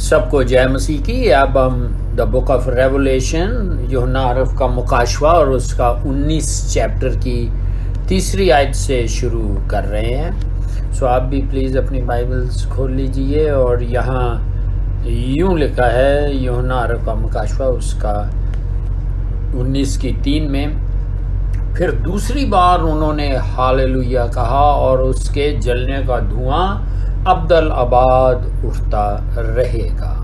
سب کو جے مسیح کی. اب ہم دا بک آف ریولیشن یوحنا عرف کا مکاشفہ اور اس کا 19 چیپٹر کی تیسری آیت سے شروع کر رہے ہیں. سو آپ بھی پلیز اپنی بائبلز کھول لیجئے اور یہاں یوں لکھا ہے یوحنا عرف کا مکاشفہ اس کا 19 کی 3 میں. پھر دوسری بار انہوں نے ہاللویا کہا اور اس کے جلنے کا دھواں ابدالآباد اٹھتا رہے گا.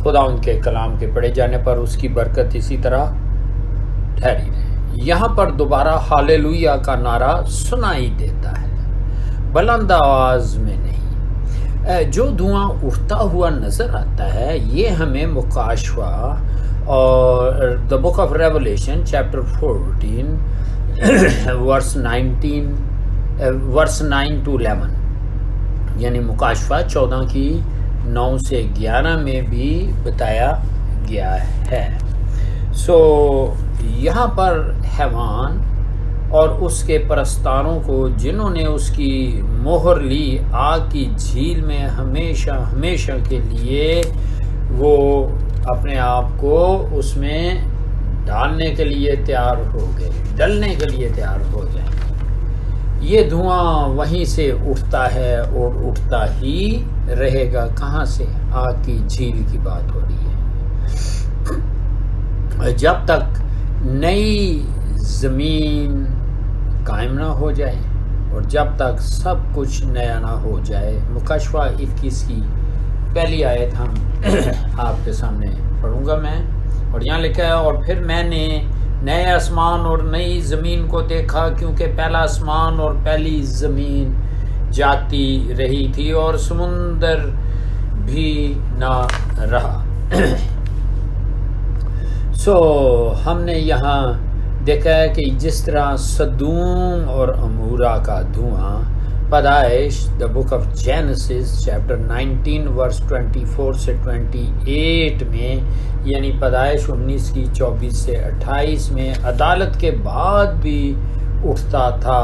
خدا ان کے کلام کے پڑھے جانے پر اس کی برکت اسی طرح ٹھہری رہے. یہاں پر دوبارہ ہاللویا کا نعرہ سنائی دیتا ہے، بلند آواز میں نہیں. جو دھواں اٹھتا ہوا نظر آتا ہے یہ ہمیں مکاشفہ اور the book of Revelation chapter 14 verse 9 to 11 یعنی مکاشفہ 14 کی 9 سے 11 میں بھی بتایا گیا ہے. سو یہاں پر حیوان اور اس کے پرستاروں کو جنہوں نے اس کی مہر لی آگ کی جھیل میں ہمیشہ ہمیشہ کے لیے وہ اپنے آپ کو اس میں ڈالنے کے لیے تیار ہو گئے، ڈلنے کے لیے تیار ہو گئے. یہ دھواں وہیں سے اٹھتا ہے اور اٹھتا ہی رہے گا. کہاں سے؟ آگ کی جھیل کی بات ہو رہی ہے. جب تک نئی زمین قائم نہ ہو جائے اور جب تک سب کچھ نیا نہ ہو جائے. مکاشفہ 21 کی پہلی آیت ہم آپ کے سامنے پڑھوں گا میں، اور یہاں لکھا ہے اور پھر میں نے نئے آسمان اور نئی زمین کو دیکھا کیونکہ پہلا آسمان اور پہلی زمین جاتی رہی تھی اور سمندر بھی نہ رہا. سو ہم نے یہاں دیکھا ہے کہ جس طرح سدوم اور عمورہ کا دھواں پیدائش دا بک آف جینیسس چیپٹر 19 ورس 24 سے 28 میں یعنی پیدائش 19 کی 24 سے 28 میں عدالت کے بعد بھی اٹھتا تھا.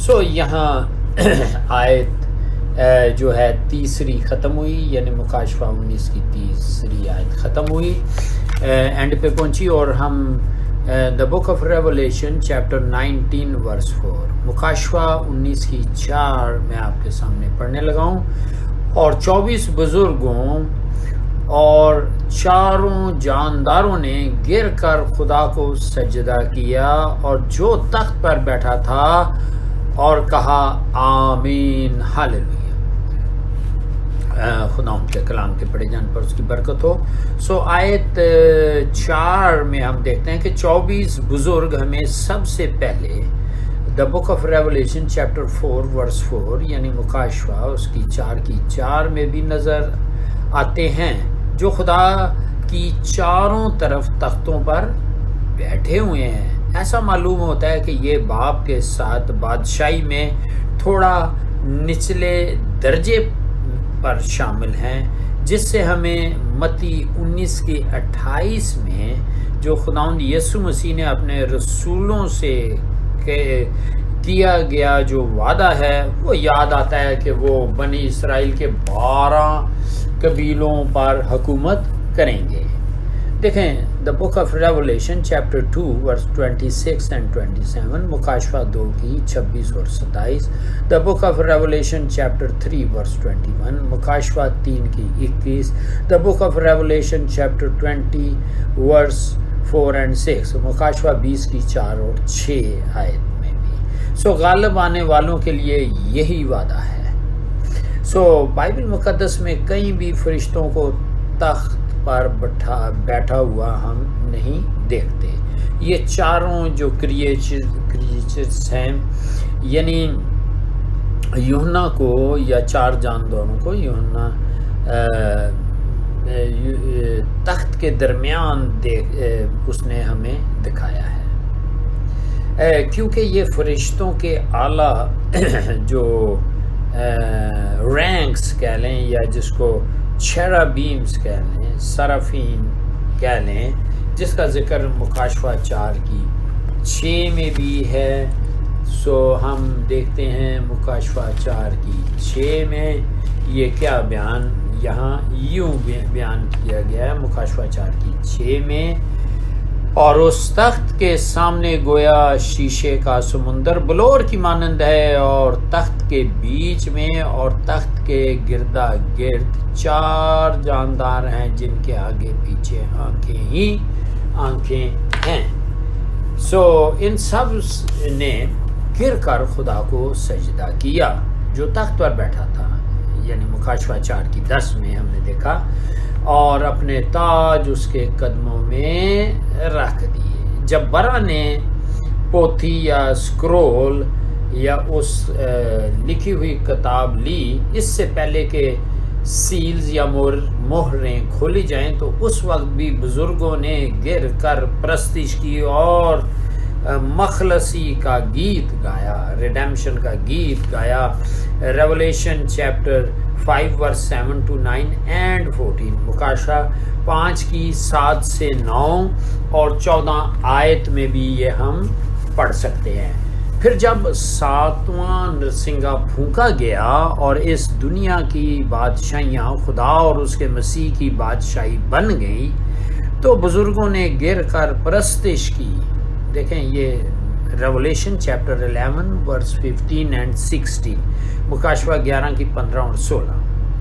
سو یہاں آیت جو ہے تیسری ختم ہوئی، یعنی مکاشفہ 19 کی تیسری آیت ختم ہوئی، اینڈ پہ پہنچی، اور ہم دا بک آف ریولیشن چیپٹر 19 ورس 4 مکاشفہ 19 کی 4 میں آپ کے سامنے پڑھنے لگا ہوں. اور 24 بزرگوں اور چاروں جانداروں نے گر کر خدا کو سجدہ کیا اور جو تخت پر بیٹھا تھا اور کہا آمین ہاللویا. خدا ان کے کلام کے پڑھے جان پر اس کی برکت ہو. سو آیت 4 میں ہم دیکھتے ہیں کہ 24 بزرگ ہمیں سب سے پہلے دا بک آف ریولیشن چیپٹر 4 ورس 4 یعنی مکاشفہ اس کی 4 میں بھی نظر آتے ہیں، جو خدا کی چاروں طرف تختوں پر بیٹھے ہوئے ہیں. ایسا معلوم ہوتا ہے کہ یہ باپ کے ساتھ بادشاہی میں تھوڑا نچلے درجے پر شامل ہیں، جس سے ہمیں متی 19 کی 28 میں جو خداوند یسوع مسیح نے اپنے رسولوں سے کیا گیا جو وعدہ ہے وہ یاد آتا ہے کہ وہ بنی اسرائیل کے 12 قبیلوں پر حکومت کریں گے. دیکھیں the book of Revelation chapter 2 verse 26 and 27 مکاشفہ 2 کی 26 اور 27، the book of Revelation chapter 3 verse 21 مکاشفہ 3 کی 21، the book of Revelation chapter 20 verse 4 and 6 مکاشفہ 20 کی 4 اور 6 آیت میں بھی. سو غالب آنے والوں کے لیے یہی وعدہ ہے. سو بائبل مقدس میں کہیں بھی فرشتوں کو تخت پر بیٹھا ہوا ہم نہیں دیکھتے. یہ چاروں جو کریچرز ہیں یعنی یوحنا کو یا 4 جانداروں کو یوحنا تخت کے درمیان اس نے ہمیں دکھایا ہے، کیونکہ یہ فرشتوں کے اعلیٰ جو رینکس کہہ لیں یا جس کو چیرابیمز کہہ لیں، سرافین کہہ لیں، جس کا ذکر مکاشفہ 4 کی 6 میں بھی ہے. سو ہم دیکھتے ہیں مکاشفہ 4 کی 6 میں یہ کیا بیان یہاں یوں بیان کیا گیا ہے مکاشفہ 4:6 میں، اور اس تخت کے سامنے گویا شیشے کا سمندر بلور کی مانند ہے، اور تخت کے بیچ میں اور تخت کے گردا گرد 4 جاندار ہیں جن کے آگے پیچھے آنکھیں ہی آنکھیں ہیں۔ ان سب نے گر کر خدا کو سجدہ کیا جو تخت پر بیٹھا تھا، یعنی مکاشفہ 4:10 میں ہم نے دیکھا، اور اپنے تاج اس کے قدموں میں رکھ دیے۔ جب برا نے پوتھی یا اسکرول یا اس لکھی ہوئی کتاب لی، اس سے پہلے کہ سیلز یا مہریں کھولی جائیں، تو اس وقت بھی بزرگوں نے گر کر پرستش کی اور مخلصی کا گیت گایا، ریڈیمشن کا گیت گایا۔ ریولیشن چیپٹر 5:7-9 and 14، مکاشفہ 5:7-9 اور 14 آیت میں بھی یہ ہم پڑھ سکتے ہیں۔ پھر جب 7واں نرسنگا پھونکا گیا اور اس دنیا کی بادشاہیاں خدا اور اس کے مسیح کی بادشاہی بن گئی، تو بزرگوں نے گر کر پرستش کی۔ دیکھیں یہ ریولیشن چیپٹر 11:15 and 16، مکاشفہ 11:15 اور 16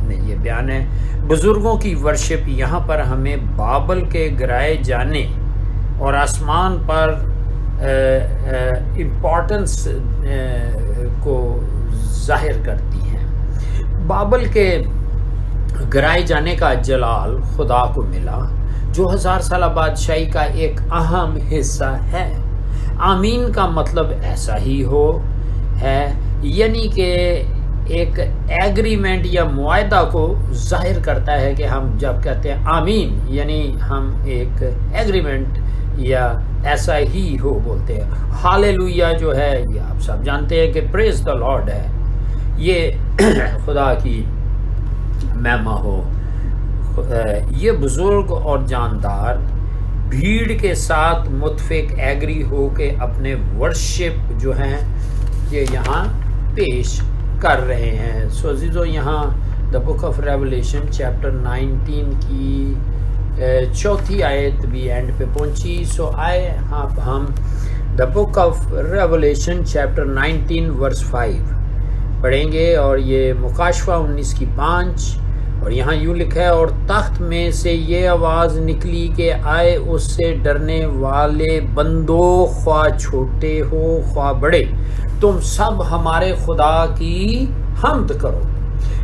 میں یہ بیان ہے۔ بزرگوں کی ورشپ یہاں پر ہمیں بابل کے گرائے جانے اور آسمان پر امپورٹنس کو ظاہر کرتی ہیں۔ بابل کے گرائے جانے کا جلال خدا کو ملا، جو 1000 سالہ بادشاہی کا ایک اہم حصہ ہے۔ آمین کا مطلب ایسا ہی ہے، یعنی کہ ایک ایگریمنٹ یا معاہدہ کو ظاہر کرتا ہے کہ ہم جب کہتے ہیں آمین، یعنی ہم ایک ایگریمنٹ یا ایسا ہی ہو بولتے ہیں۔ ہاللویا جو ہے یہ آپ سب جانتے ہیں کہ پریز دا لارڈ ہے، یہ خدا کی مہما ہو۔ یہ بزرگ اور جاندار بھیڑ کے ساتھ متفق ایگری ہو کے اپنے ورشپ جو ہیں یہ یہاں پیش کر رہے ہیں۔ عزیزو یہاں دا بک آف ریولیشن چیپٹر 19 کی 4 آیت بھی اینڈ پہ پہنچی۔ آئے ہم دا بک آف ریولیشن چیپٹر 19 ورس 5 پڑھیں گے، اور یہ مکاشفہ 19:5، اور یہاں یوں لکھا ہے، اور تخت میں سے یہ آواز نکلی کہ آئے اس سے ڈرنے والے بندو، خواہ چھوٹے ہو خواہ بڑے، تم سب ہمارے خدا کی حمد کرو۔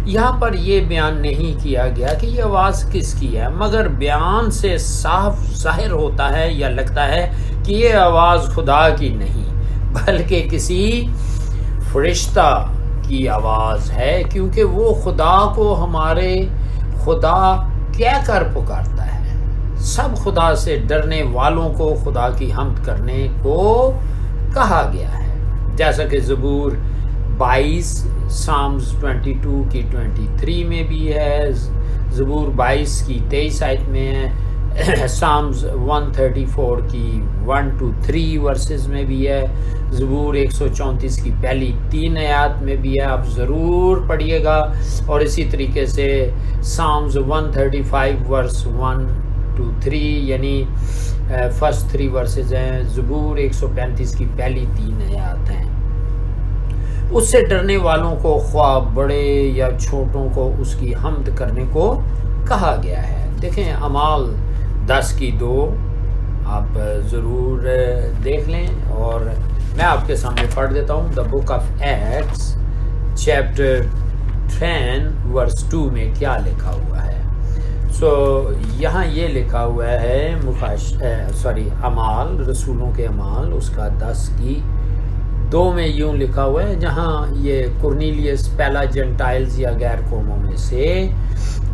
یہاں پر یہ بیان نہیں کیا گیا کہ یہ آواز کس کی ہے، مگر بیان سے صاف ظاہر ہوتا ہے یا لگتا ہے کہ یہ آواز خدا کی نہیں بلکہ کسی فرشتہ کی آواز ہے، کیونکہ وہ خدا کو ہمارے خدا کہہ کر پکارتا ہے۔ سب خدا سے ڈرنے والوں کو خدا کی حمد کرنے کو کہا گیا ہے، جیسا کہ زبور 22 سامز 22 کی 23 میں بھی ہے، زبور 22 کی 23 آیت میں ہے، سامز 134 کی 1-3 ورسز میں بھی ہے، زبور 134 کی پہلی 3 آیات میں بھی ہے، آپ ضرور پڑھیے گا، اور اسی طریقے سے سامز 135 ورس 1-3 یعنی فرسٹ 3 ورسز ہیں، زبور 135 کی پہلی 3 آیات ہیں۔ اس سے ڈرنے والوں کو خواہ بڑے یا چھوٹوں کو اس کی حمد کرنے کو کہا گیا ہے۔ دیکھیں اعمال 10 کی 2 آپ ضرور دیکھ لیں، اور میں آپ کے سامنے پڑھ دیتا ہوں۔ دا بک آف ایکٹس چیپٹر 10 ورس 2 میں کیا لکھا ہوا ہے۔ یہاں یہ لکھا ہوا ہے اعمال رسولوں کے اعمال اس کا 10 کی 2 میں یوں لکھا ہوا ہے، جہاں یہ کرنیلیس پہلا جنٹائلز یا غیر قوموں میں سے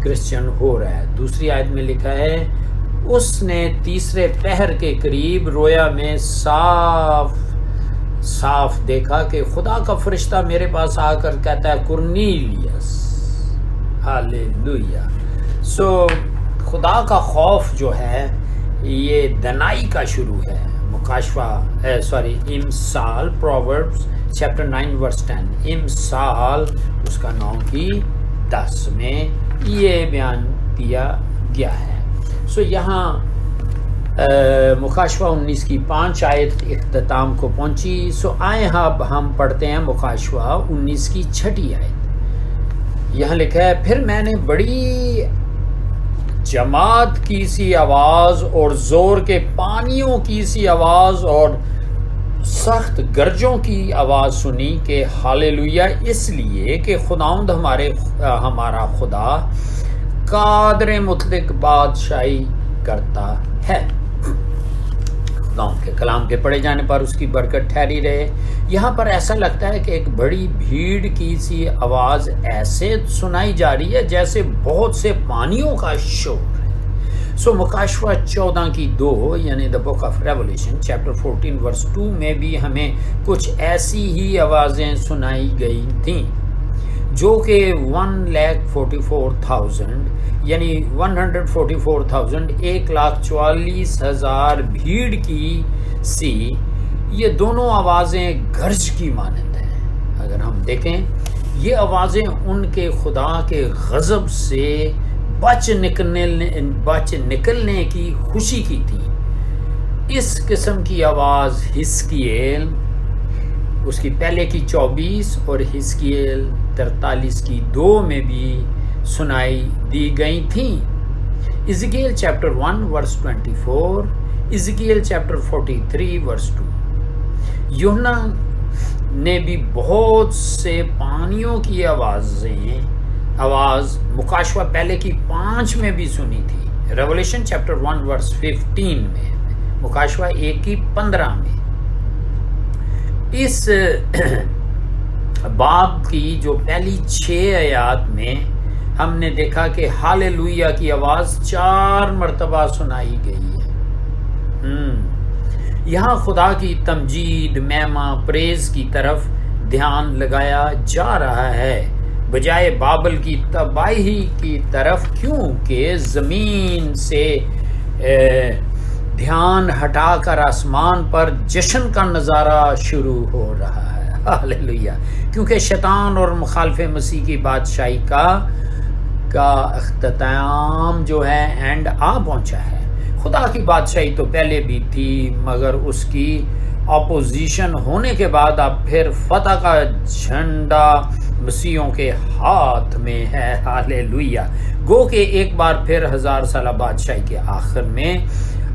کرسچن ہو رہا ہے۔ دوسری آیت میں لکھا ہے، اس نے تیسرے پہر کے قریب رویا میں صاف دیکھا کہ خدا کا فرشتہ میرے پاس آ کر کہتا ہے کرنیلیس، ہاللویا۔ خدا کا خوف جو ہے یہ دنائی کا شروع ہے۔ امثال پرووربس چیپٹر 9 ورس 10، امثال اس کا 9 کی 10 میں یہ بیان دیا گیا ہے۔ سو یہاں مکاشفہ 19 کی 5 آیت اختتام کو پہنچی۔ سو آئے اب ہم پڑھتے ہیں مکاشفہ 19 کی 6 آیت۔ یہاں لکھا ہے، پھر میں نے بڑی جماعت کی سی آواز اور زور کے پانیوں کی سی آواز اور سخت گرجوں کی آواز سنی کہ ہاللیلویا، اس لیے کہ خداوند ہمارا خدا قادر مطلق بادشاہی کرتا ہے۔ خداوند کے کلام کے پڑھے جانے پر اس کی برکت ٹھہری رہے۔ یہاں پر ایسا لگتا ہے کہ ایک بڑی بھیڑ کی سی آواز ایسے سنائی جا رہی ہے جیسے بہت سے پانیوں کا شور ہے۔ سو مکاشفہ 14 کی 2 یعنی دا بک آف ریولیشن چیپٹر 14 ورس 2 میں بھی ہمیں کچھ ایسی ہی آوازیں سنائی گئی تھیں جو کہ 1,44,000 یعنی 144,000 1,44,000 بھیڑ کی سی، یہ دونوں آوازیں گرج کی مانند ہیں۔ اگر ہم دیکھیں یہ آوازیں ان کے خدا کے غضب سے بچ نکلنے کی خوشی کی تھی۔ اس قسم کی آواز حزقیل اس کی پہلے کی 24 اور حزقیل 43 کی 2 میں بھی سنائی دی گئی تھیں۔ حزقیل چیپٹر 1 ورس 24، حزقیل چیپٹر 43 ورس 2۔ یوحنا نے بھی بہت سے پانیوں کی آواز مکاشفہ پہلے کی 5 میں بھی سنی تھی، ریولیشن چیپٹر 1 ورس 15 میں، مکاشفہ 1 کی 15 میں۔ اس باب کی جو پہلی 6 آیات میں ہم نے دیکھا کہ ہاللیلویا کی آواز 4 مرتبہ سنائی گئی ہے۔ یہاں خدا کی تمجید، مہما، پریز کی طرف دھیان لگایا جا رہا ہے بجائے بابل کی تباہی کی طرف، کیونکہ زمین سے دھیان ہٹا کر آسمان پر جشن کا نظارہ شروع ہو رہا ہے۔ ہاللیلویا، کیونکہ شیطان اور مخالف مسیح کی بادشاہی کا اختتام جو ہے اینڈ آ پہنچا ہے۔ خدا کی بادشاہی تو پہلے بھی تھی، مگر اس کی اپوزیشن ہونے کے بعد اب پھر فتح کا جھنڈا مسیحوں کے ہاتھ میں ہے۔ ہاللیلویا، گو کہ ایک بار پھر 1000 سالہ بادشاہی کے آخر میں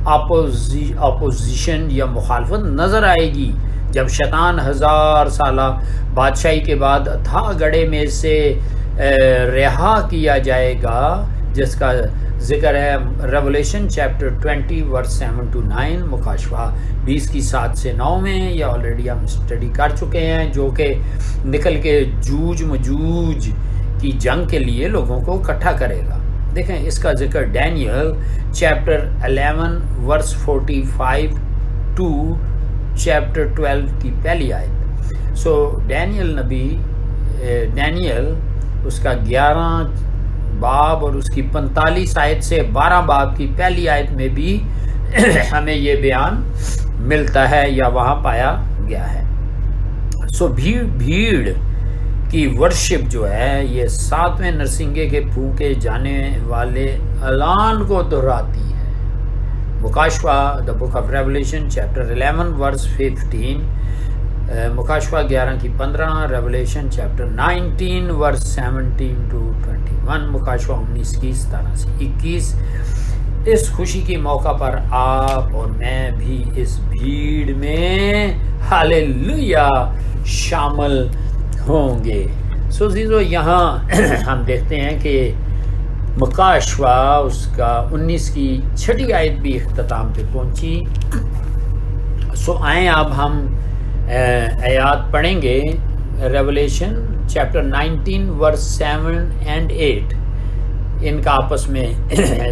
اپوزیشن یا مخالفت نظر آئے گی، جب شیطان 1000 سالہ بادشاہی کے بعد اتھا گڑھے میں سے رہا کیا جائے گا، جس کا ذکر ہے ریولیشن چیپٹر 20 ورس 7 to 9، مکاشفہ 20 کی 7 سے 9 میں۔ یہ آلریڈی ہم اسٹڈی کر چکے ہیں، جو کہ نکل کے جوج مجوج کی جنگ کے لیے لوگوں کو اکٹھا کرے گا۔ دیکھیں اس کا ذکر Daniel chapter 11 verse 45 to chapter 12 کی پہلی آیت۔ سو ڈینیل اس کا 11 باب اور اس کی 45 آیت سے 12 باب کی پہلی آیت میں بھی ہمیں یہ بیان ملتا ہے یا وہاں پایا گیا ہے۔ سو بھیڑ کی ورشپ جو ہے یہ 7ویں نرسنگے کے پھونکے جانے والے اعلان کو دہراتی ہے۔ مکاشفہ دا بک آف ریولیشن چیپٹر 11 ورس 15، مکاشفہ 11 کی 15، ریولیشن چیپٹر 19 ورس 17 to 21، مکاشفہ 19 کی 17 سے 21۔ اس خوشی کے موقع پر آپ اور میں بھی اس بھیڑ میں ہاللیلویا شامل ہوں گے۔ سو عزیزو، یہاں ہم دیکھتے ہیں کہ مکاشفہ اس کا 19 کی 6 آیت بھی اختتام پہ پہنچی۔ سو آئیں اب ہم آیات پڑھیں گے۔ ریولیشن چیپٹر 19 ورس 7 and 8، ان کا آپس میں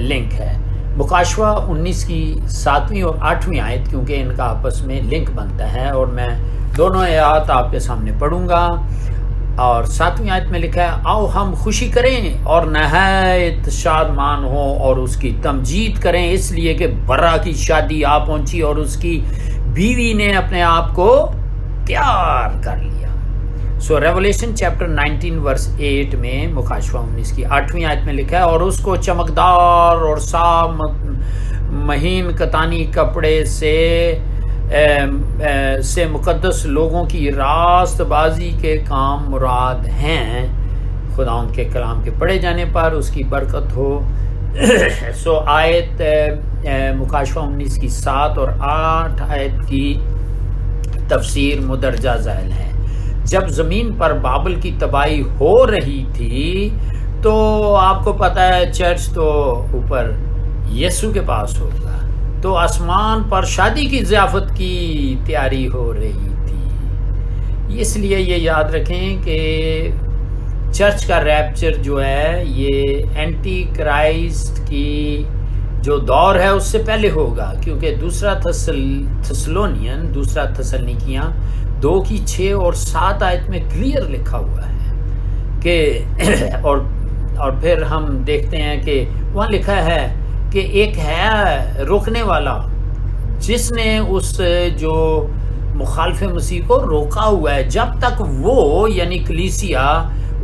لنک ہے۔ مکاشفہ 19 کی 7ویں اور 8ویں آیت، کیونکہ ان کا آپس میں لنک بنتا ہے، اور میں دونوں آیات آپ کے سامنے پڑھوں گا۔ اور 7ویں آیت میں لکھا ہے، آؤ ہم خوشی کریں اور نہایت شادمان ہوں اور اس کی تمجید کریں، اس لیے کہ برا کی شادی آ پہنچی اور اس کی بیوی نے اپنے آپ کو تیار کر لیا۔ سو ریولیشن چیپٹر 19 ورس 8 میں مکاشفہ 19 کی 8ویں آیت میں لکھا ہے، اور اس کو چمکدار اور صاف مہین کتانی کپڑے سے مقدس لوگوں کی راست بازی کے کام مراد ہیں، خدا ان کے کلام کے پڑھے جانے پر اس کی برکت ہو۔ سو آیت مکاشفہ 19 کی 7 اور 8 آیت کی تفسیر مدرجہ ذیل ہے۔ جب زمین پر بابل کی تباہی ہو رہی تھی تو آپ کو پتہ ہے چرچ تو اوپر یسوع کے پاس ہوگا، تو آسمان پر شادی کی ضیافت کی تیاری ہو رہی تھی۔ اس لیے یہ یاد رکھیں کہ چرچ کا ریپچر جو ہے یہ اینٹی کرائسٹ کی جو دور ہے اس سے پہلے ہوگا، کیونکہ دوسرا تسلونیکیاں 2 کی 6 اور 7 آیت میں کلیئر لکھا ہوا ہے کہ اور پھر ہم دیکھتے ہیں کہ وہاں لکھا ہے کہ ایک ہے روکنے والا جس نے اس جو مخالف مسیح کو روکا ہوا ہے، جب تک وہ یعنی کلیسیا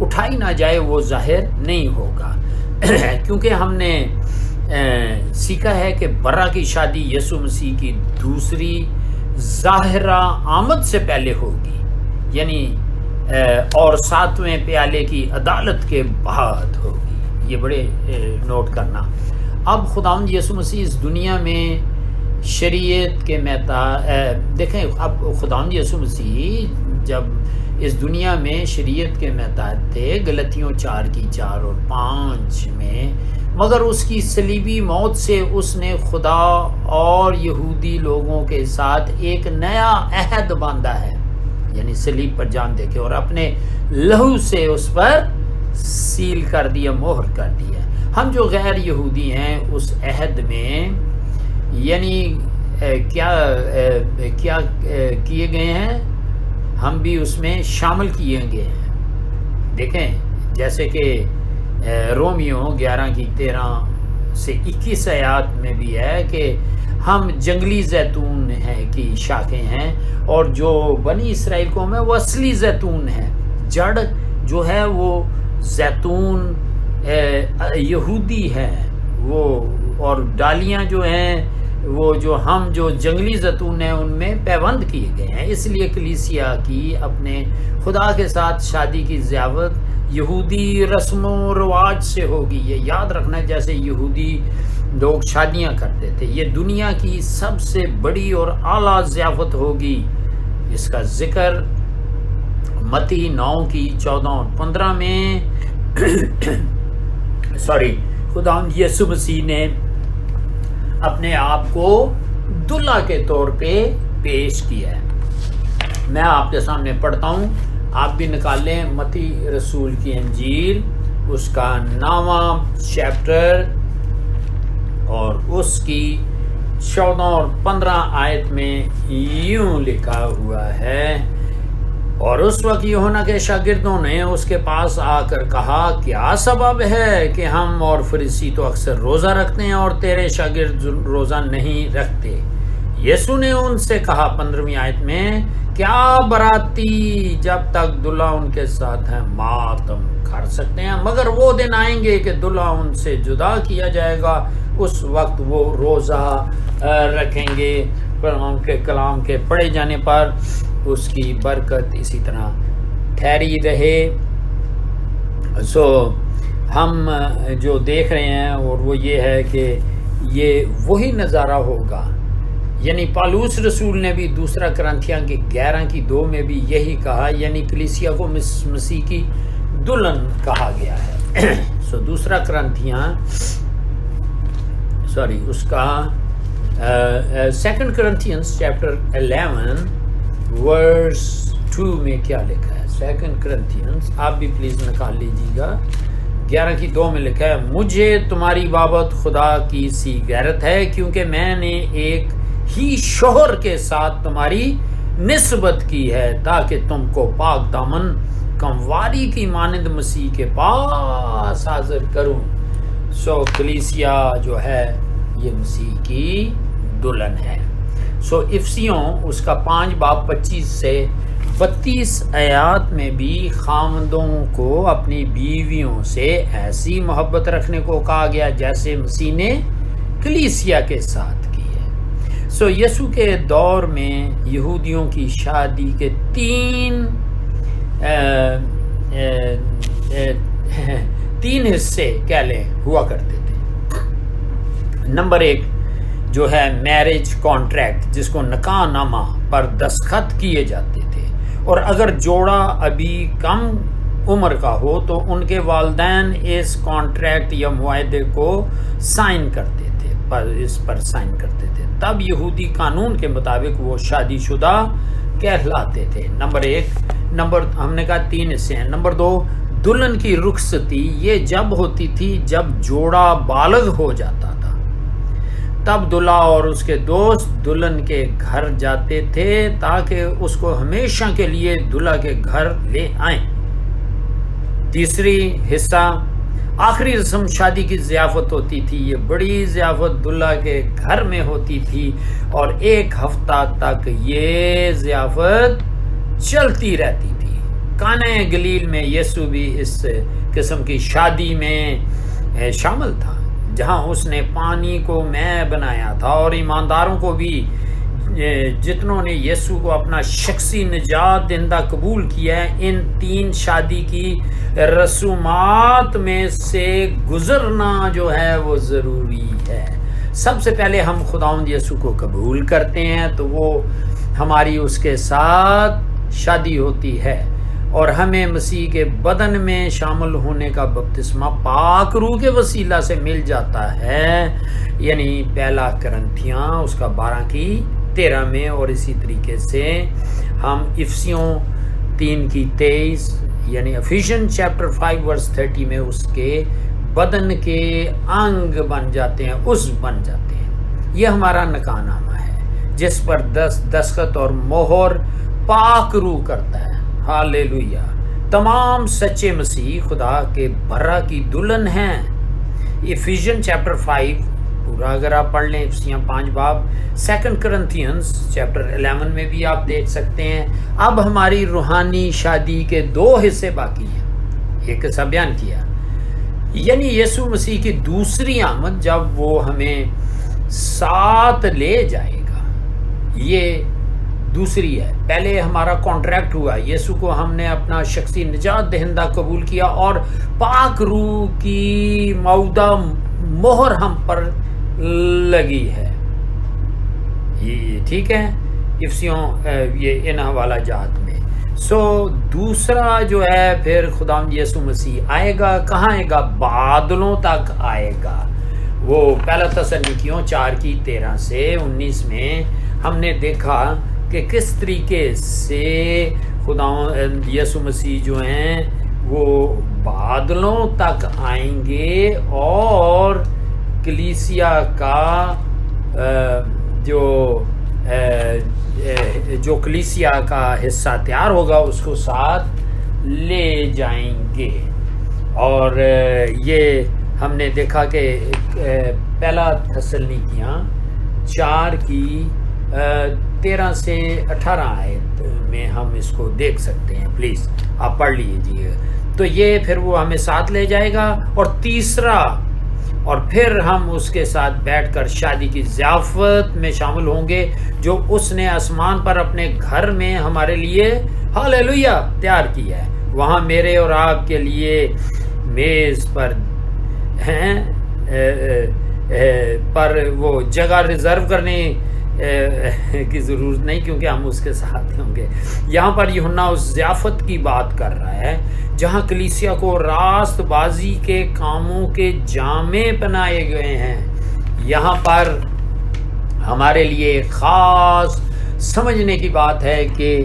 اٹھائی نہ جائے وہ ظاہر نہیں ہوگا، کیونکہ ہم نے سیکھا ہے کہ برا کی شادی یسوع مسیح کی دوسری ظاہرہ آمد سے پہلے ہوگی، یعنی اور 7ویں پیالے کی عدالت کے بعد ہوگی۔ یہ بڑے نوٹ کرنا۔ اب خداوند یسوع مسیح اس دنیا میں شریعت کے دیکھیں، اب خداوند یسوع مسیح جب اس دنیا میں شریعت کے محتاج تھے، غلطیوں 4 کی 4 اور 5 میں، مگر اس کی صلیبی موت سے اس نے خدا اور یہودی لوگوں کے ساتھ ایک نیا عہد باندھا ہے، یعنی صلیب پر جان دے کے، اور اپنے لہو سے اس پر سیل کر دیا، مہر کر دیا۔ ہم جو غیر یہودی ہیں اس عہد میں یعنی کیا کیے گئے ہیں، ہم بھی اس میں شامل کیے گئے ہیں۔ دیکھیں جیسے کہ رومیو 11 کی 13 سے 21 آیات میں بھی ہے کہ ہم جنگلی زیتون ہیں کی شاخیں ہیں، اور جو بنی اسرائیل قوم ہے وہ اصلی زیتون ہے، جڑ جو ہے وہ زیتون یہودی ہے وہ، اور ڈالیاں جو ہیں وہ جو ہم جو جنگلی زیتون ہیں ان میں پیوند کیے گئے ہیں۔ اس لیے کلیسیا کی اپنے خدا کے ساتھ شادی کی ضیافت یہودی رسم و رواج سے ہوگی۔ یہ یاد رکھنا، جیسے یہودی لوگ شادیاں کرتے تھے، یہ دنیا کی سب سے بڑی اور اعلیٰ ضیافت ہوگی۔ اس کا ذکر متی 9 کی 14 اور 15 میں خداوند یسوع مسیح نے اپنے آپ کو دلہا کے طور پہ پیش کیا ہے۔ میں آپ کے سامنے پڑھتا ہوں، آپ بھی نکال لیں متی رسول کی انجیل، اس کا 9واں چیپٹر اور اس کی 14 اور 15 آیت میں یوں لکھا ہوا ہے، اور اس وقت یوحنا کے شاگردوں نے اس کے پاس آ کر کہا، کیا سبب ہے کہ ہم اور فریسی تو اکثر روزہ رکھتے ہیں اور تیرے شاگرد روزہ نہیں رکھتے؟ یسوع نے ان سے کہا 15ویں آیت میں، کیا براتی جب تک دلہا ان کے ساتھ ہے ماتم کر سکتے ہیں؟ مگر وہ دن آئیں گے کہ دلہا ان سے جدا کیا جائے گا، اس وقت وہ روزہ رکھیں گے، ان کے کلام کے پڑھے جانے پر اس کی برکت اسی طرح ٹھہری رہے۔ سو ہم جو دیکھ رہے ہیں اور وہ یہ ہے کہ یہ وہی نظارہ ہوگا، یعنی پالوس رسول نے بھی 2 کرنتھیاں کی 11 کی 2 میں بھی یہی کہا، یعنی کلیسیا کو مسیح کی دلہن کہا گیا ہے۔ سو 2 کرنتھیاں اس کا 2 کرنتھینز چیپٹر 11 ورس 2 میں کیا لکھا ہے؟ 2 کرنتھینز آپ بھی پلیز نکال لیجیے گا، 11 کی 2 میں لکھا ہے، مجھے تمہاری بابت خدا کی سی غیرت ہے، کیونکہ میں نے ایک ہی شوہر کے ساتھ تمہاری نسبت کی ہے، تاکہ تم کو پاک دامن کمواری کی مانند مسیح کے پاس حاضر کروں۔ سو کلیسیا جو ہے یہ مسیح کی دلہن ہے۔ سو افسیوں اس کا 5 باب 25 سے 32 آیات میں بھی خاوندوں کو اپنی بیویوں سے ایسی محبت رکھنے کو کہا گیا جیسے مسیح نے کلیسیا کے ساتھ کی ہے۔ سو یسوع کے دور میں یہودیوں کی شادی کے تین حصے کہہ لیں ہوا کرتے تھے۔ نمبر 1 جو ہے میرج کانٹریکٹ، جس کو نکاح نامہ پر دستخط کیے جاتے تھے، اور اگر جوڑا ابھی کم عمر کا ہو تو ان کے والدین اس کانٹریکٹ یا معاہدے کو سائن کرتے تھے، اس پر سائن کرتے تھے، تب یہودی قانون کے مطابق وہ شادی شدہ کہلاتے تھے۔ نمبر 1 ہم نے کہا 3 حصے ہیں۔ نمبر 2 دلہن کی رخصتی، یہ جب ہوتی تھی جب جوڑا بالغ ہو جاتا تھا، تب دلہا اور اس کے دوست دلہن کے گھر جاتے تھے تاکہ اس کو ہمیشہ کے لیے دلہا کے گھر لے آئیں۔ تیسری حصہ آخری رسم شادی کی ضیافت ہوتی تھی، یہ بڑی ضیافت دلہا کے گھر میں ہوتی تھی اور 1 ہفتہ تک یہ ضیافت چلتی رہتی تھی۔ کانا گلیل میں یسوع بھی اس قسم کی شادی میں شامل تھا، جہاں اس نے پانی کو مے بنایا تھا، اور ایمانداروں کو بھی جتنوں نے یسوع کو اپنا شخصی نجات دہندہ قبول کیا ہے، ان 3 شادی کی رسومات میں سے گزرنا جو ہے وہ ضروری ہے۔ سب سے پہلے ہم خداوند یسوع کو قبول کرتے ہیں تو وہ ہماری اس کے ساتھ شادی ہوتی ہے، اور ہمیں مسیح کے بدن میں شامل ہونے کا بپتسمہ پاک روح کے وسیلہ سے مل جاتا ہے، یعنی پہلا کرنتھیاں اس کا 12:13 میں، اور اسی طریقے سے ہم افسیوں 3:23 یعنی افیشین چیپٹر 5:30 میں اس کے بدن کے انگ بن جاتے ہیں، عضو بن جاتے ہیں۔ یہ ہمارا نکاح نامہ ہے جس پر دستخط اور مہر پاک روح کرتا ہے۔ ہاللیلویہ۔ تمام سچے مسیح خدا کے برا کی دلہن ہیں۔ افیشین چیپٹر 5 پورا اگر آپ پڑھ لیں، افسیاں 5 باب، 2 کرنتھینز چیپٹر 11 میں بھی آپ دیکھ سکتے ہیں۔ اب ہماری روحانی شادی کے 2 حصے باقی ہیں، ایک حصہ بیان کیا، یعنی یسوع مسیح کی دوسری آمد جب وہ ہمیں ساتھ لے جائے گا، یہ دوسری ہے۔ پہلے ہمارا کانٹریکٹ ہوا، یسوع کو ہم نے اپنا شخصی نجات دہندہ قبول کیا اور پاک روح کی مودہ مہر ہم پر لگی ہے، یہ ٹھیک ہے افسیوں یہ ان حوالہ جات میں۔ سو دوسرا جو ہے پھر خداوند یسوع مسیح آئے گا، کہاں آئے گا؟ بادلوں تک آئے گا۔ وہ پہلا تسلنیکیوں 4:13 سے 19 میں ہم نے دیکھا کہ کس طریقے سے خداوند یسوع مسیح جو ہیں وہ بادلوں تک آئیں گے، اور کلیسیا کا جو کلیسیا کا حصہ تیار ہوگا اس کو ساتھ لے جائیں گے۔ اور یہ ہم نے دیکھا کہ پہلا تسلنیکیاں 4:13 سے 18 آیت میں ہم اس کو دیکھ سکتے ہیں، پلیز آپ پڑھ لیجیے۔ تو یہ پھر وہ ہمیں ساتھ لے جائے گا، اور تیسرا، اور پھر ہم اس کے ساتھ بیٹھ کر شادی کی ضیافت میں شامل ہوں گے جو اس نے آسمان پر اپنے گھر میں ہمارے لیے ہاللیلویہ تیار کیا ہے۔ وہاں میرے اور آپ کے لیے میز پر وہ جگہ ریزرو کرنے کی ضرورت نہیں، کیونکہ ہم اس کے ساتھ ہوں گے۔ یہاں پر یوحنا اس ضیافت کی بات کر رہا ہے جہاں کلیسیا کو راست بازی کے کاموں کے جامے پہنائے گئے ہیں۔ یہاں پر ہمارے لیے خاص سمجھنے کی بات ہے کہ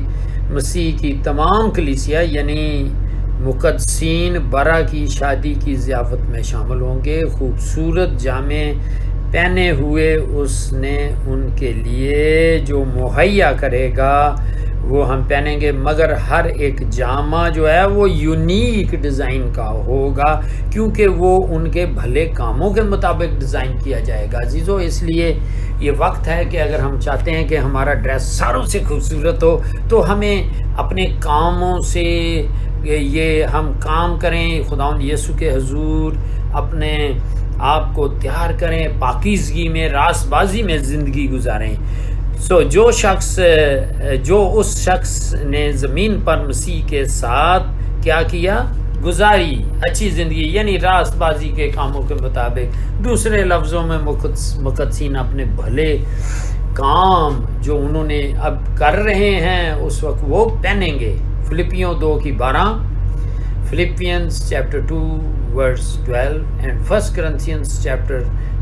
مسیح کی تمام کلیسیا یعنی مقدسین برا کی شادی کی ضیافت میں شامل ہوں گے۔ خوبصورت جامے پہنے ہوئے اس نے ان کے لیے جو مہیا کرے گا وہ ہم پہنیں گے، مگر ہر ایک جامہ جو ہے وہ یونیک ڈیزائن کا ہوگا، کیونکہ وہ ان کے بھلے کاموں کے مطابق ڈیزائن کیا جائے گا۔ عزیزو، اس لیے یہ وقت ہے کہ اگر ہم چاہتے ہیں کہ ہمارا ڈریس ساروں سے خوبصورت ہو تو ہمیں اپنے کاموں سے یہ ہم کام کریں، خداوند یسوع کے حضور اپنے آپ کو تیار کریں، پاکیزگی میں، راست بازی میں زندگی گزاریں۔ جو اس شخص نے زمین پر مسیح کے ساتھ کیا کیا؟ گزاری اچھی زندگی، یعنی راست بازی کے کاموں کے مطابق، دوسرے لفظوں میں مقدسین اپنے بھلے کام جو انہوں نے اب کر رہے ہیں اس وقت وہ پہنیں گے۔ فلپیوں 2:12، Philippians chapter 2 verse 12 and 1 Corinthians chapter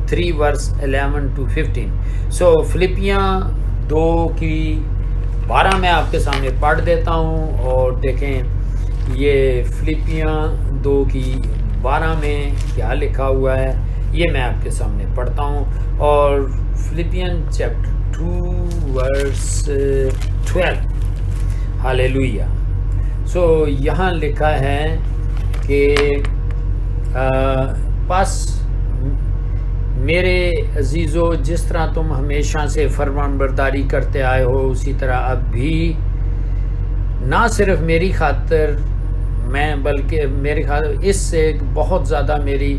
3 verse 11 to 15۔ فلپیاں 2:12 میں آپ کے سامنے پڑھ دیتا ہوں، اور دیکھیں یہ فلپیاں 2:12 میں کیا لکھا ہوا ہے، یہ میں آپ کے سامنے پڑھتا ہوں۔ اور فلپین چیپٹر 2 verse 12، ہاللیلویہ۔ یہاں لکھا ہے کہ پس میرے عزیزو، جس طرح تم ہمیشہ سے فرمان برداری کرتے آئے ہو، اسی طرح اب بھی نہ صرف میری خاطر میں بلکہ میری خاطر اس سے بہت زیادہ میری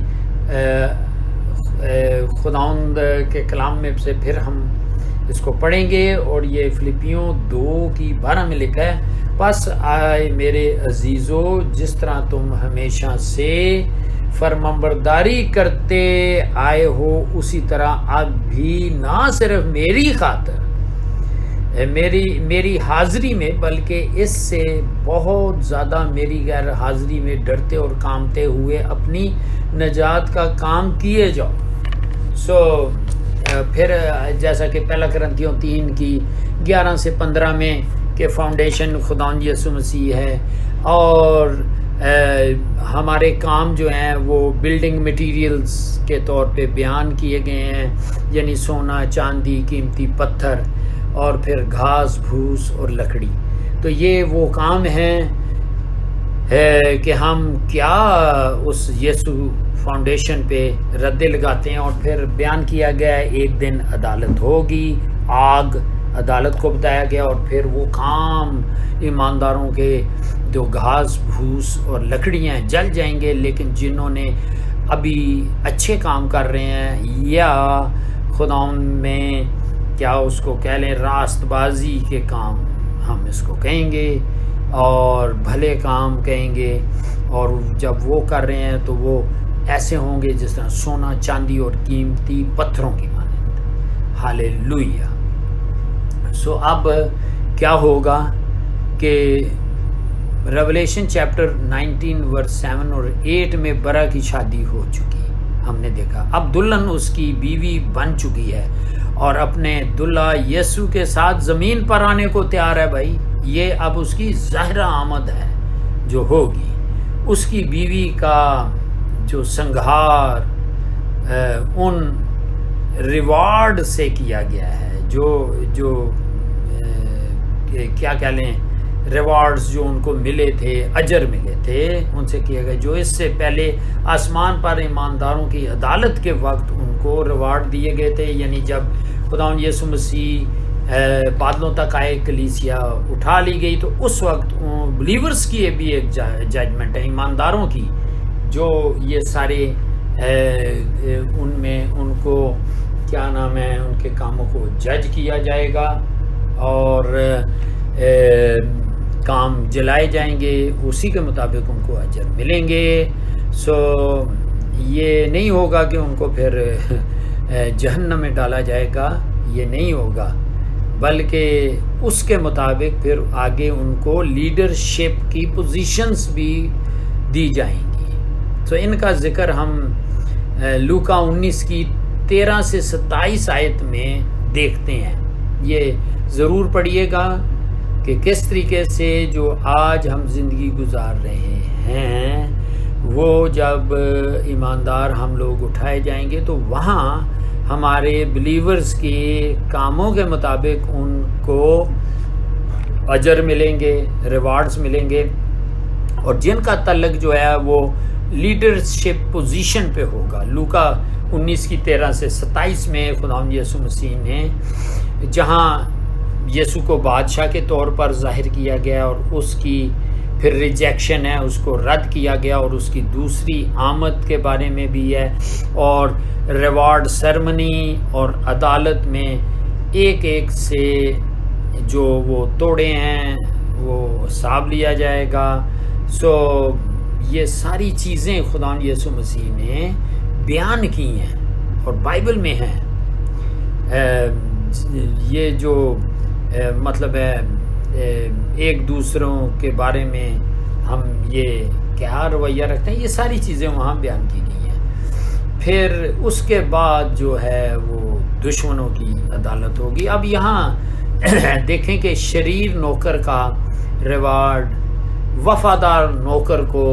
خداوند کے کلام میں سے پھر ہم اس کو پڑھیں گے، اور یہ فلپیوں 2:12 میں لکھا ہے، پس آئے میرے عزیزو، جس طرح تم ہمیشہ سے فرمانبرداری کرتے آئے ہو، اسی طرح اب بھی نہ صرف میری خاطر میری حاضری میں بلکہ اس سے بہت زیادہ میری غیر حاضری میں ڈرتے اور کامتے ہوئے اپنی نجات کا کام کیے جاؤ۔ پھر جیسا کہ پہلا کرنتھیوں 3:11 سے 15 میں کہ فاؤنڈیشن خداوند یسوع مسیح ہے، اور ہمارے کام جو ہیں وہ بلڈنگ مٹیریلز کے طور پہ بیان کیے گئے ہیں، یعنی سونا، چاندی، قیمتی پتھر، اور پھر گھاس پھوس اور لکڑی۔ تو یہ وہ کام ہیں کہ ہم کیا اس یسوع فاؤنڈیشن پہ ردے لگاتے ہیں، اور پھر بیان کیا گیا ہے ایک دن عدالت ہوگی، آگ عدالت کو بتایا گیا، اور پھر وہ کام ایمانداروں کے جو گھاس پھوس اور لکڑیاں جل جائیں گے، لیکن جنہوں نے ابھی اچھے کام کر رہے ہیں یا خداوند میں کیا اس کو کہہ لیں راست بازی کے کام ہم اس کو کہیں گے، اور بھلے کام کہیں گے، اور جب وہ کر رہے ہیں تو وہ ایسے ہوں گے جس طرح سونا، چاندی اور قیمتی پتھروں کی مانند۔ ہاللیلویہ۔ اب کیا ہوگا کہ ریولیشن چیپٹر 19 verse 7 اور 8 میں برا کی شادی ہو چکی، ہم نے دیکھا اب دلہن اس کی بیوی بن چکی ہے، اور اپنے دلہا یسوع کے ساتھ زمین پر آنے کو تیار ہے۔ بھائی یہ اب اس کی ظاہرہ آمد ہے جو ہوگی، اس کی بیوی کا جو سنگھار ان ریوارڈ سے کیا گیا ہے، جو کیا کہہ لیں ریوارڈز جو ان کو ملے تھے، اجر ملے تھے، ان سے کیا گیا، جو اس سے پہلے آسمان پر ایمانداروں کی عدالت کے وقت ان کو ریوارڈ دیے گئے تھے، یعنی جب خداوند یسوع مسیح بادلوں تک آئے، کلیسیا اٹھا لی گئی، تو اس وقت بلیورز کی بھی ایک ججمنٹ ہے، ایمانداروں کی، جو یہ سارے ان میں ان کو کیا نام ہے، ان کے کاموں کو جج کیا جائے گا، اور کام جلائے جائیں گے، اسی کے مطابق ان کو اجر ملیں گے۔ یہ نہیں ہوگا کہ ان کو پھر جہنم میں ڈالا جائے گا، یہ نہیں ہوگا، بلکہ اس کے مطابق پھر آگے ان کو لیڈرشپ کی پوزیشنز بھی دی جائیں گی۔ ان کا ذکر ہم لوکا 19 کی 13 سے 27 آیت میں دیکھتے ہیں۔ یہ ضرور پڑھیے گا کہ کس طریقے سے جو آج ہم زندگی گزار رہے ہیں، وہ جب ایماندار ہم لوگ اٹھائے جائیں گے تو وہاں ہمارے بلیورز کے کاموں کے مطابق ان کو اجر ملیں گے، ریوارڈز ملیں گے، اور جن کا تعلق جو ہے وہ لیڈرشپ پوزیشن پہ ہوگا۔ لوکا 19 کی 13 سے 27 میں خداوند یسوع مسیح نے جہاں یسوع کو بادشاہ کے طور پر ظاہر کیا گیا اور اس کی پھر ریجیکشن ہے، اس کو رد کیا گیا، اور اس کی دوسری آمد کے بارے میں بھی ہے، اور ریوارڈ سرمنی اور عدالت میں ایک ایک سے جو وہ توڑے ہیں وہ حساب لیا جائے گا۔ سو یہ ساری چیزیں خداوند یسوع مسیح نے بیان کی ہیں اور بائبل میں ہیں۔ یہ جو مطلب ہے ایک دوسروں کے بارے میں ہم یہ کیا رویہ رکھتے ہیں، یہ ساری چیزیں وہاں بیان کی گئی ہیں۔ پھر اس کے بعد جو ہے وہ دشمنوں کی عدالت ہوگی۔ اب یہاں دیکھیں کہ شریر نوکر کا ریوارڈ وفادار نوکر کو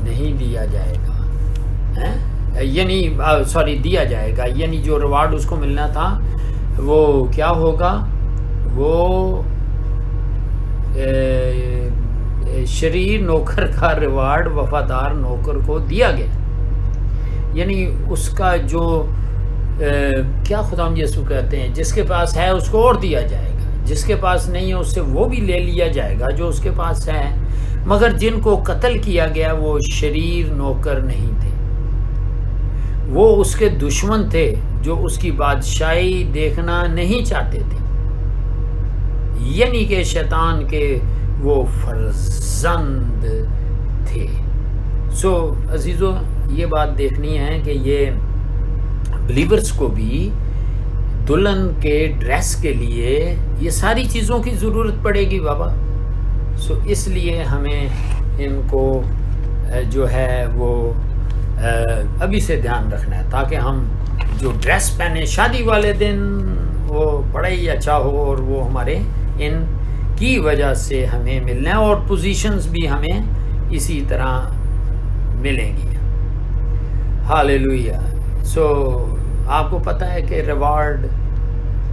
نہیں دیا جائے گا، یعنی دیا جائے گا، یعنی جو ریوارڈ اس کو ملنا تھا وہ کیا ہوگا، وہ شریر نوکر کا ریوارڈ وفادار نوکر کو دیا گیا، یعنی اس کا جو کیا خداوند یسوع کہتے ہیں، جس کے پاس ہے اس کو اور دیا جائے گا، جس کے پاس نہیں ہے اس سے وہ بھی لے لیا جائے گا جو اس کے پاس ہے۔ مگر جن کو قتل کیا گیا وہ شریر نوکر نہیں تھے، وہ اس کے دشمن تھے جو اس کی بادشاہی دیکھنا نہیں چاہتے تھے، یعنی کہ شیطان کے وہ فرزند تھے۔ سو عزیزو، یہ بات دیکھنی ہے کہ یہ بلیورز کو بھی دلہن کے ڈریس کے لیے یہ ساری چیزوں کی ضرورت پڑے گی بابا۔ سو اس لیے ہمیں ان کو جو ہے وہ ابھی سے دھیان رکھنا ہے، تاکہ ہم جو ڈریس پہنے شادی والے دن وہ بڑا ہی اچھا ہو، اور وہ ہمارے ان کی وجہ سے ہمیں ملنا ہے، اور پوزیشنز بھی ہمیں اسی طرح ملیں گی۔ ہاللیلویہ۔ سو آپ کو پتہ ہے کہ ریوارڈ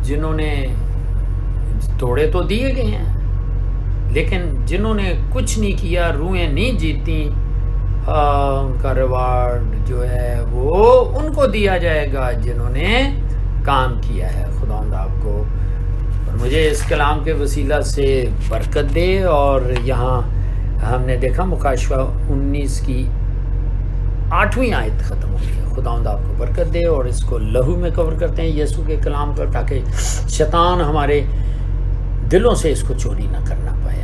جنہوں نے توڑے تو دیے گئے ہیں، لیکن جنہوں نے کچھ نہیں کیا، روحیں نہیں جیتی، ان کا ریوارڈ جو ہے وہ ان کو دیا جائے گا جنہوں نے کام کیا ہے۔ خداوند آپ کو اور مجھے اس کلام کے وسیلہ سے برکت دے۔ اور یہاں ہم نے دیکھا مکاشفہ 19 کی 8ویں آیت ختم ہو گئی ہے۔ خداوند آپ کو برکت دے، اور اس کو لہو میں کور کرتے ہیں یسوع کے کلام پر، تاکہ شیطان ہمارے دلوں سے اس کو چوری نہ کرنا پائے۔